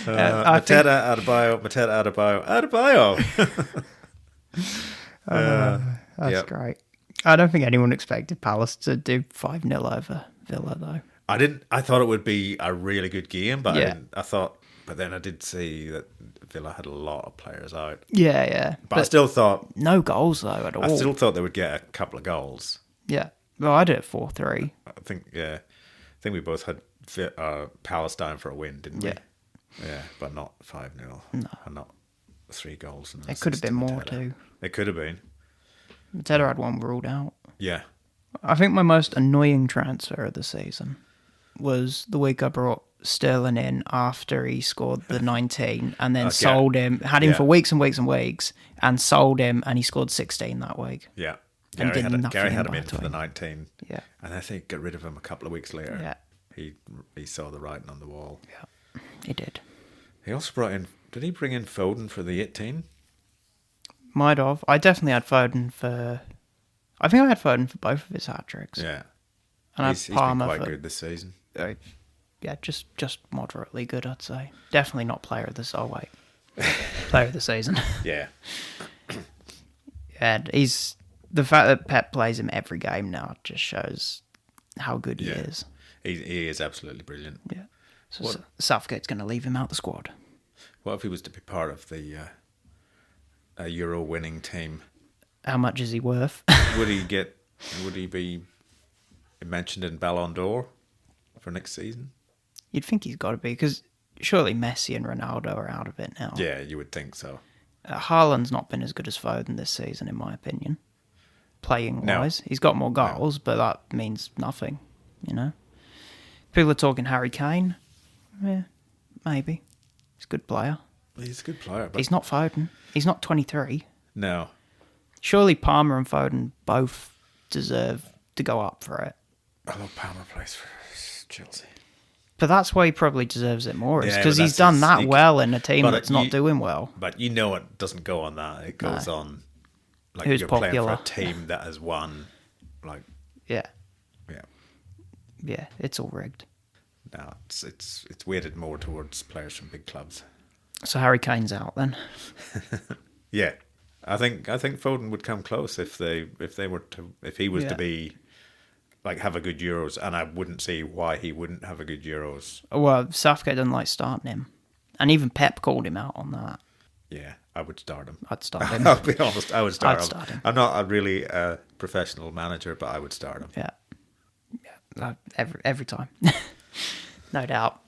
Mateta Adebayo. That's Yep. great. I don't think anyone expected Palace to do 5-0 over Villa, though. I thought it would be a really good game, but Yeah. but then I did see that Villa had a lot of players out. Yeah, yeah. But I still thought no goals, though, at all. I still thought they would get a couple of goals. Yeah. Well, I did it 4-3. I think we both had Palace down for a win, didn't we? Yeah. Yeah, but not 5-0. No. And not 3 goals. And It could have been more, Mateta. too. It could have been. Mateta had one ruled out. Yeah. I think my most annoying transfer of the season was the week I brought Sterling in after he scored the 19 and then sold him, had him for weeks and weeks and weeks, and sold him, and he scored 16 that week. Yeah. And Gary had him in for the 19. Yeah. And I think got rid of him a couple of weeks later. Yeah. He saw the writing on the wall. Yeah, he did. He also brought in, did he bring in Foden for the 18? Might have. I definitely had Foden for, I think I had Foden for both of his hat-tricks. Yeah. And He's been quite good this season. Yeah, just moderately good, I'd say. Definitely not player of the player of the season. Yeah. And the fact that Pep plays him every game now just shows how good he is. He is absolutely brilliant. Yeah. So Southgate's going to leave him out the squad. What if he was to be part of the a Euro winning team? How much is he worth? Would he be mentioned in Ballon d'Or for next season? You'd think he's got to be, because surely Messi and Ronaldo are out of it now. Yeah, you would think so. Haaland's not been as good as Foden this season, in my opinion. Playing-wise. He's got more goals, but that means nothing, you know? People are talking Harry Kane. Yeah, maybe. He's a good player. He's a good player, but He's not Foden. He's not 23. no. Surely Palmer and Foden both deserve to go up for it. I love Palmer plays for Chelsea. But that's why he probably deserves it more, is Yeah, because but he's done that well in a team but that's not doing well. But you know it doesn't go on that. It goes on like Who's you're playing popular. for a team that has won. Like, Yeah, yeah. it's all rigged. No, it's weighted more towards players from big clubs. So Harry Kane's out then. Yeah, I think Foden would come close if he was to be like have a good Euros, and I wouldn't see why he wouldn't have a good Euros. Well, Southgate doesn't like starting him, and even Pep called him out on that. Yeah, I would start him. I'd start him. I'll be honest, I would start I'd him. start him. I'm not a really professional manager, but I would start him. Yeah, every time, no doubt.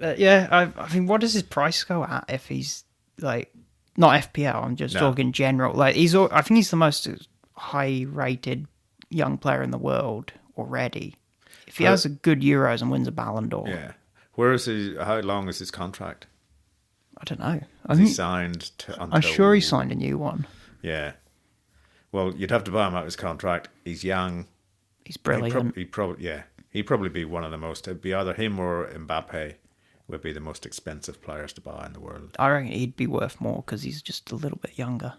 Yeah, I mean, what does his price go at if he's like not FPL? I'm just talking general. Like I think he's the most high-rated young player in the world already. If he has a good Euros and wins a Ballon d'Or, Yeah. Where is he? How long is his contract? I don't know. Is he signed until... I'm sure he signed a new one. Yeah. Well, you'd have to buy him out of his contract. He's young. He's brilliant. He'd probably be one of the most. It'd be either him or Mbappe would be the most expensive players to buy in the world. I reckon he'd be worth more because he's just a little bit younger,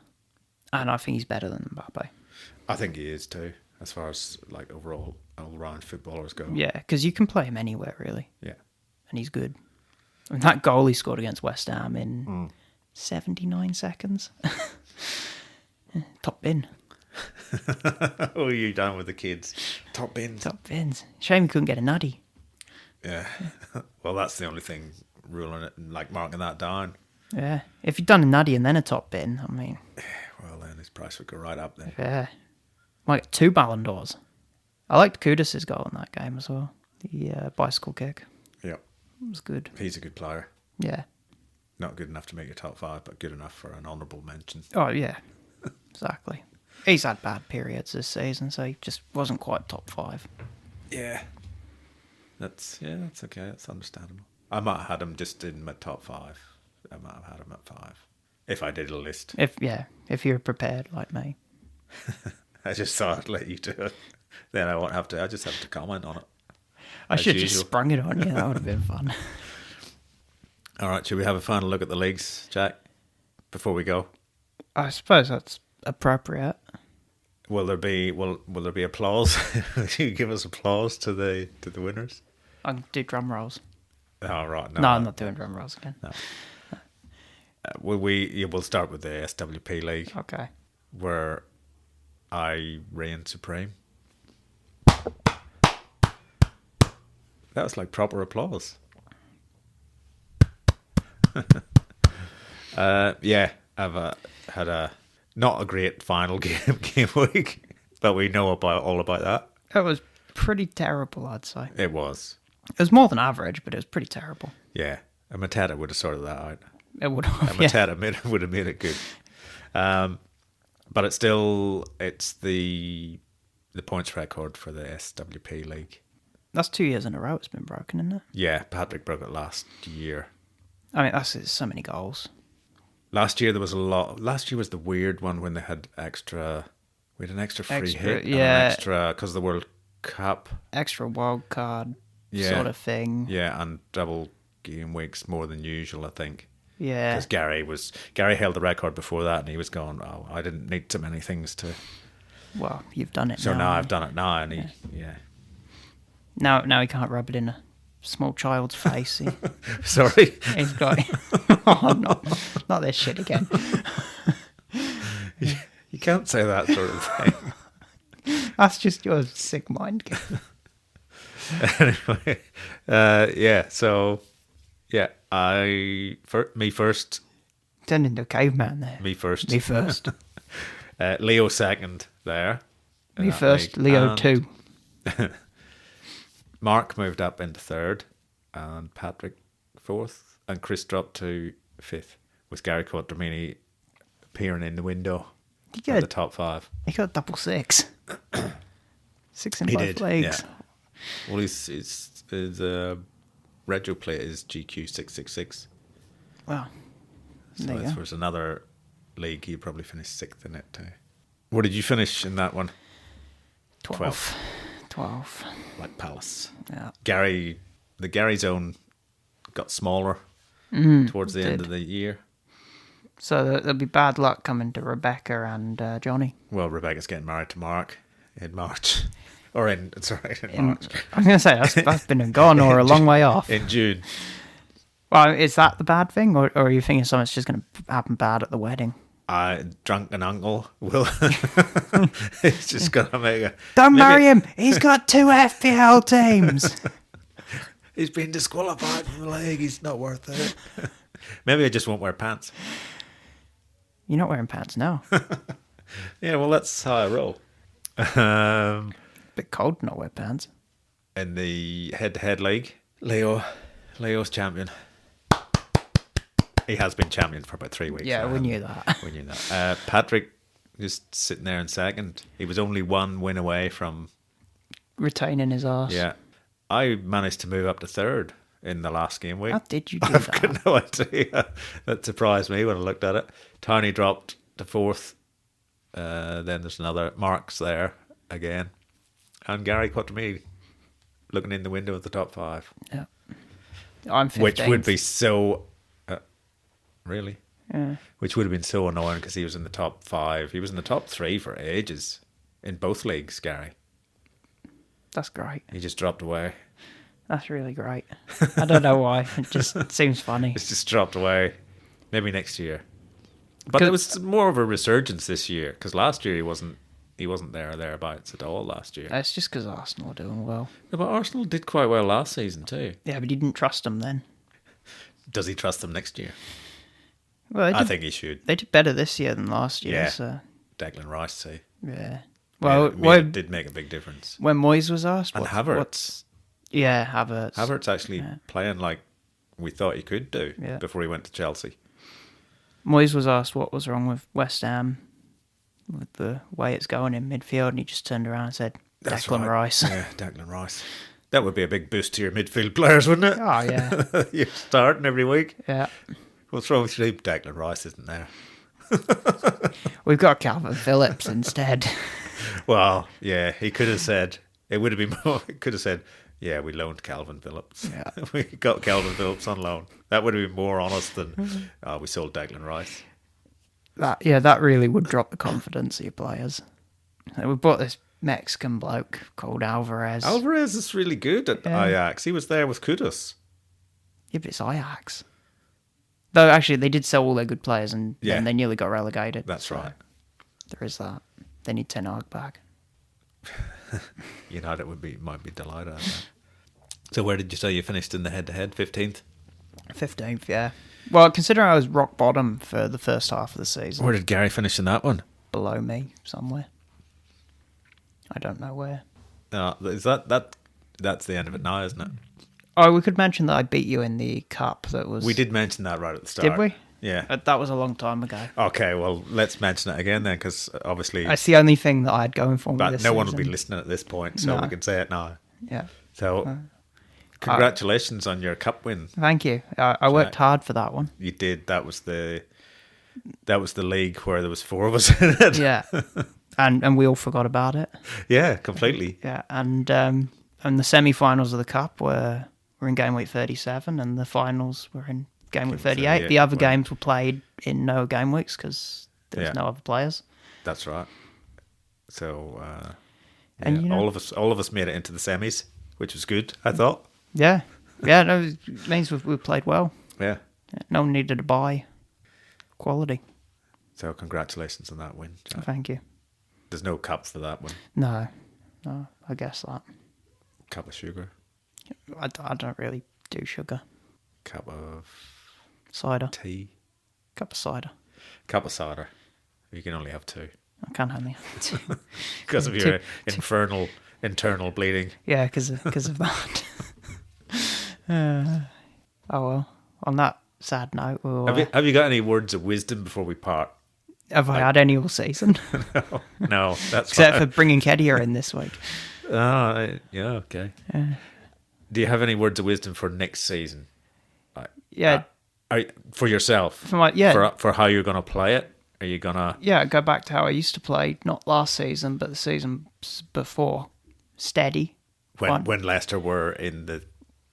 and I think he's better than Mbappe. I think he is too, as far as like overall all-round footballers go. Yeah, because you can play him anywhere really, Yeah. and he's good. I mean, that goal he scored against West Ham in 79 seconds. Top bin. Oh, you down with the kids? Top bins. Top bins. Shame he couldn't get a nutty. Yeah. Well, that's the only thing ruling it and like marking that down. Yeah. If you'd done a nutty and then a top bin, I mean... Well, then his price would go right up then. Yeah. Might get 2 Ballon d'Ors. I liked Kudus' goal in that game as well. The bicycle kick. Yeah. It was good. He's a good player. Yeah. Not good enough to make your top 5, but good enough for an honourable mention. Oh, yeah. Exactly. He's had bad periods this season, so he just wasn't quite top 5. Yeah. That's okay. That's understandable. I might have had him just in my top 5. I might have had him at 5 if I did a list. If you're prepared like me. I just thought I'd let you do it. Then I won't have to. I just have to comment on it. I should have just sprung it on you. That would have been fun. All right, should we have a final look at the leagues, Jack, before we go? I suppose that's appropriate. Will there be applause? Will you give us applause to the winners? I can do drum rolls. Oh, right. No, I'm not doing drum rolls again. No. We'll start with the SWP League, Okay. where I reign supreme. That was like proper applause. I've had a not a great final game week, but we know all about that. It was pretty terrible, I'd say. It was. It was more than average, but it was pretty terrible. Yeah, a Mateta would have sorted that out. It would A have. Mateta would have made it good. But it's the points record for the SWP League. That's 2 years in a row it's been broken, isn't it? Yeah, Patrick broke it last year. I mean, it's so many goals. Last year there was a lot. Last year was the weird one when they had extra. We had an extra free hit, and an extra because the World Cup, extra wild card yeah, sort of thing. Yeah, and double game weeks more than usual, I think. Yeah, because Gary held the record before that, and he was going, "Oh, I didn't need so many things to." Well, you've done it. So now now I've done it now, and Now he can't rub it in a small child's face. Sorry, He's got. Oh, not this shit again. You can't say that sort of thing. That's just your sick mind. Anyway, So, me first. Turned into a caveman there. Me first. Me first. Leo second there. Me first. Leo two. Mark moved up into third, and Patrick fourth, and Chris dropped to fifth, with Gary Quattromini appearing in the window at the top five. He got double six. 6 in He both did, legs. Yeah. Well, his retro plate is GQ 666. Well, So if there's another league, you probably finished sixth in it too. What did you finish in that one? 12. Like Palace. Yeah. The Gary zone got smaller towards the end of the year. So there'll be bad luck coming to Rebecca and Johnny. Well, Rebecca's getting married to Mark in March. In March. I was going to say, that's been and gone or a long way off. In June. Well, is that the bad thing? Or are you thinking something's just going to happen bad at the wedding? Drunken uncle will. He's just going to make a. Don't marry him! He's got 2 FPL teams! He's been disqualified from the league. He's not worth it. Maybe I just won't wear pants. You're not wearing pants now. Yeah, well, that's how I roll. Bit cold to not wear pants. In the head-to-head league, Leo's champion. He has been champion for about 3 weeks. Yeah, we knew that. We knew that. Patrick just sitting there in second. He was only 1 win away from retaining his arse. Yeah. I managed to move up to third in the last game week. How did you do I've that? got no idea. That surprised me when I looked at it. Tony dropped to fourth. Then there's another Mark's there again. And Gary Quattromini looking in the window of the top 5. Yeah. I'm 15th. Which would be so... really? Yeah. Which would have been so annoying because he was in the top 5. He was in the top 3 for ages in both leagues, Gary. That's great. He just dropped away. That's really great. I don't know why. It just seems funny. It's just dropped away. Maybe next year. But it was more of a resurgence this year because last year he wasn't there or thereabouts at all last year. It's just because Arsenal are doing well. Yeah, but Arsenal did quite well last season too. Yeah, but he didn't trust them then. Does he trust them next year? Well, I think he should. They did better this year than last year. Yeah. So. Declan Rice too. Yeah. Well, it did make a big difference. When Moyes was asked, and Havertz. Yeah, Havertz. Havertz actually playing like we thought he could do before he went to Chelsea. Moyes was asked what was wrong with West Ham with the way it's going in midfield, and he just turned around and said, Declan Rice. Yeah, Declan Rice. That would be a big boost to your midfield players, wouldn't it? Oh, yeah. You're starting every week. Yeah. What's wrong with you? Declan Rice isn't there. We've got Calvin Phillips instead. Well, yeah, he could have said, it would have been more, he could have said, yeah, we loaned Calvin Phillips. Yeah. We got Calvin Phillips on loan. That would have been more honest than, we sold Declan Rice. That really would drop the confidence of your players. We bought this Mexican bloke called Alvarez. Alvarez is really good at Ajax. He was there with Kudus. Yeah, but it's Ajax. Though, actually, they did sell all their good players and then they nearly got relegated. That's right. There is that. They need Ten Hag back. United might be delighted at that. So where did you say you finished in the head-to-head? 15th? 15th, yeah. Well, considering I was rock bottom for the first half of the season. Where did Gary finish in that one? Below me, somewhere. I don't know where. Is that's the end of it now, isn't it? Oh, we could mention that I beat you in the cup that was... We did mention that right at the start. Did we? Yeah. That was a long time ago. Okay, well, let's mention it again then, because obviously, That's the only thing that I had going for me but this no season. one will be listening at this point, so No. we can say it now. Yeah. So, congratulations on your cup win. Thank you. I worked hard for that one. You did. That was the league where there was 4 of us in it. Yeah. and we all forgot about it. Yeah, completely. Yeah. And the semi-finals of the cup were in game week 37, and the finals were in game week 38. The other games were played in no game weeks because there was no other players. That's right. So, And, you know- all of us made it into the semis, which was good, I thought. Yeah. Yeah, no, it means we played well. Yeah. No one needed to buy quality. So, congratulations on that win, Jack. Thank you. There's no cup for that one. No, I guess that. Cup of sugar. I don't really do sugar. Cup of Cider. tea. Cup of cider. Cup of cider. You can only have 2. I can't only have two. Because of your internal bleeding. Yeah, because of that. Oh well. On that sad note, we'll, Have you got any words of wisdom before we part? have I had any all season? No, that's Except for fine. bringing Kedia in this week. Yeah, okay. Do you have any words of wisdom for next season? Yeah, For yourself? for my For how you're going to play it? Are you going to... yeah. Go back to how I used to play, not last season, but the season before. Steady. Fine. When Leicester were in the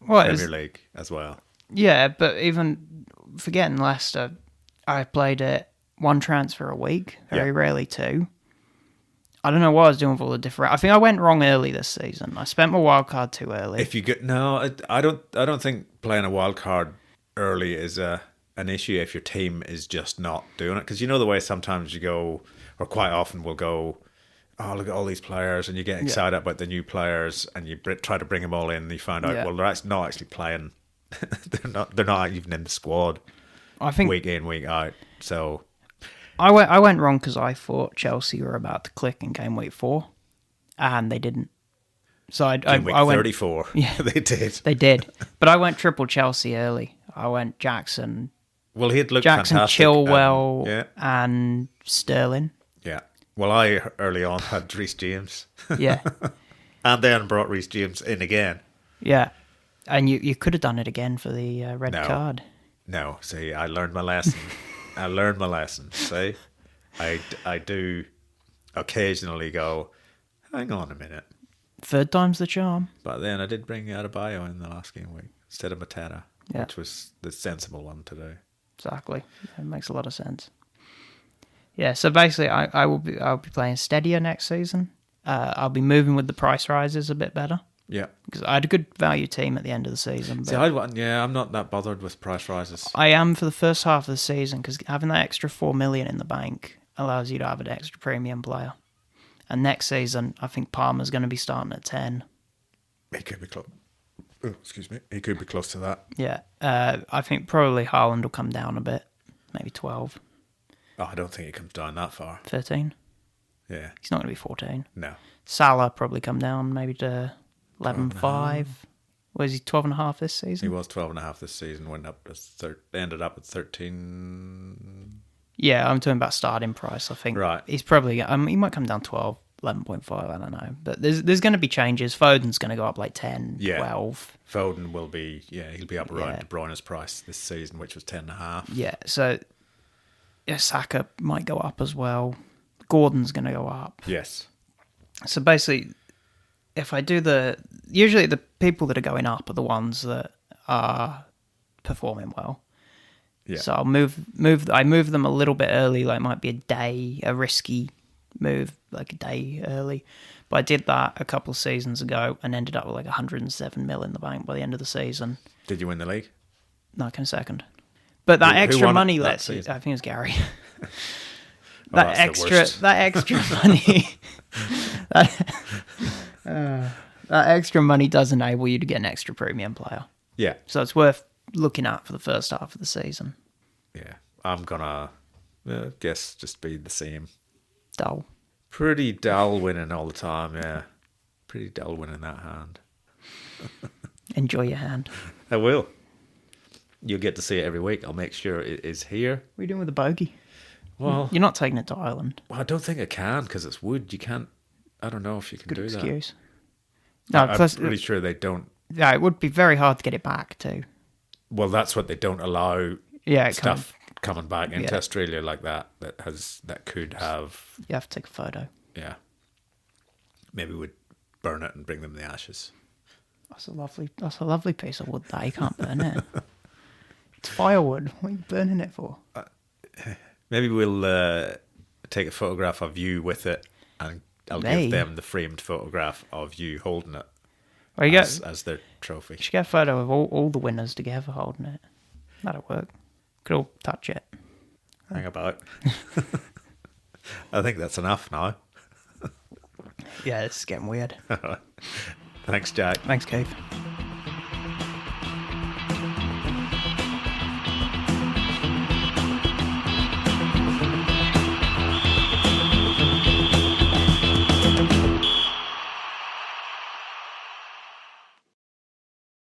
Well, it Premier was, League as well? yeah, but even forgetting Leicester, I played it 1 transfer a week, very rarely 2. I don't know what I was doing with all the different. I think I went wrong early this season. I spent my wild card too early. If you get I don't think playing a wild card early is an issue if your team is just not doing it, because you know the way sometimes you go, or quite often we'll go, oh, look at all these players, and you get excited about the new players, and you try to bring them all in, and you find out well they're not actually playing. they're not even in the squad. I think week in, week out. So I went wrong because I thought Chelsea were about to click in game week 4, and they didn't. So I week went 34. Yeah, they did. They did, but I went triple Chelsea early. I went Jackson. Well, he'd looked Jackson, fantastic. Chilwell, and Sterling. Yeah. Well, I early on had Reece James. Yeah, And then brought Reece James in again. yeah, and you could have done it again for the red card. No, see, I learned my lesson. See, I do occasionally go, hang on a minute. 3rd time's the charm. But then I did bring Adebayo in the last game week instead of Mateta, which was the sensible one to do. Exactly, it makes a lot of sense. Yeah, so basically, I'll be playing steadier next season. I'll be moving with the price rises a bit better. Yeah. Because I had a good value team at the end of the season. But See, I'm not that bothered with price rises. I am for the first half of the season, because having that extra 4 million in the bank allows you to have an extra premium player. And next season, I think Palmer's going to be starting at 10. He could be close. Oh, excuse me. He could be close to that. Yeah. I think probably Haaland will come down a bit. Maybe 12. Oh, I don't think he comes down that far. 13. Yeah. He's not going to be 14. No. Salah probably come down maybe to 11.5. Was he 12.5 this He season? was 12.5 this season. Went up to ended up at 13. Yeah, I'm talking about starting price. I think Right. he's probably he might come down 12, 11.5. I don't know, but there's going to be changes. Foden's going to go up like 10, 12. Foden will be he'll be up around De Bruyne's price this season, which was 10.5. Yeah, so Saka might go up as well. Gordon's going to go up. Yes. So basically, if I do usually the people that are going up are the ones that are performing well. Yeah. So I'll move them a little bit early, like it might be a risky move, like a day early. But I did that a couple of seasons ago and ended up with like 107 mil in the bank by the end of the season. Did you win the league? No, I came second. But that Who extra won it money that lets you, season? I think it was Gary. That's the worst. That extra money that extra money does enable you to get an extra premium player. Yeah. So it's worth looking at for the first half of the season. Yeah. I'm gonna guess just be the same. Dull. Pretty dull winning all the time, yeah. Pretty dull winning that hand. Enjoy your hand. I will. you'll get to see it every week. I'll make sure it is here. What are you doing with the bogey? Well, You're not taking it to Ireland. I don't think I can because it's wood. You can't. I don't know if you can Good do excuse. that. No, I'm plus, really sure they don't. yeah, it would be very hard to get it back too. Well, that's what they don't allow. Yeah, it Stuff coming back into Yeah. Australia like that could have. You have to take a photo. Yeah. Maybe we'd burn it and bring them the ashes. That's a lovely piece of wood. That you can't burn it. It's firewood. What are you burning it for? Maybe we'll take a photograph of you with it, and I'll give them the framed photograph of you holding it Well, you as their trophy. should get a photo of all the winners together holding it. That'll work. Could all touch it. Hang about. I think that's enough now. Yeah, this is getting weird. Thanks, Jack. Thanks, Keith.